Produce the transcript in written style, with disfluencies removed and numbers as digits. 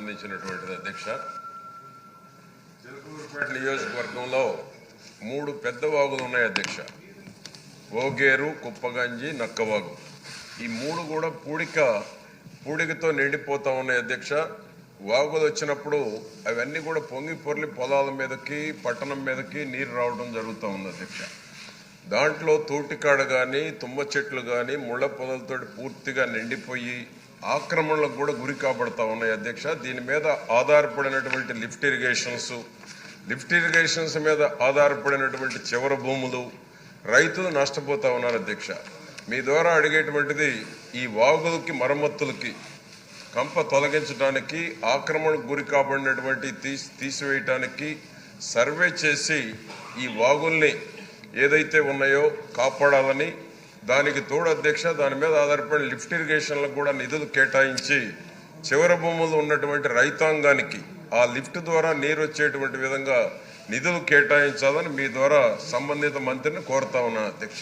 సంబంధించినటువంటిది అధ్యక్ష. చిలకలూరిపేట నియోజకవర్గంలో 3 పెద్ద వాగులు ఉన్నాయి అధ్యక్ష. ఓగేరు, కుప్పగంజి, నక్కవాగు. ఈ 3 కూడా పూడికతో నిండిపోతా ఉన్నాయి అధ్యక్ష. వాగులు వచ్చినప్పుడు అవన్నీ కూడా పొంగి పొర్లి పొలాల మీదకి, పట్టణం మీదకి నీరు రావడం జరుగుతూ ఉంది అధ్యక్ష. దాంట్లో తోటికాడ కానీ, తుమ్మ చెట్లు కానీ ముళ్ళ పొదలతో పూర్తిగా నిండిపోయి ఆక్రమణలకు కూడా గురి కాబడతా ఉన్నాయి అధ్యక్ష. దీని మీద ఆధారపడినటువంటి లిఫ్ట్ ఇరిగేషన్స్ మీద ఆధారపడినటువంటి చివరి భూములు, రైతులు నష్టపోతా ఉన్నారు అధ్యక్ష. మీ ద్వారా అడిగేటువంటిది, ఈ వాగులకి మరమ్మతులకి, కంప తొలగించడానికి, ఆక్రమణకు గురి కాబడినటువంటి తీసివేయటానికి సర్వే చేసి ఈ వాగుల్ని ఏదైతే ఉన్నాయో కాపాడాలని, దానికి తోడు అధ్యక్ష దాని మీద ఆధారపడి లిఫ్ట్ ఇరిగేషన్లకు కూడా నిధులు కేటాయించి చివరి భూములు ఉన్నటువంటి రైతాంగానికి ఆ లిఫ్ట్ ద్వారా నీరు వచ్చేటువంటి విధంగా నిధులు కేటాయించాలని మీ ద్వారా సంబంధిత మంత్రిని కోరుతా ఉన్నాను అధ్యక్ష.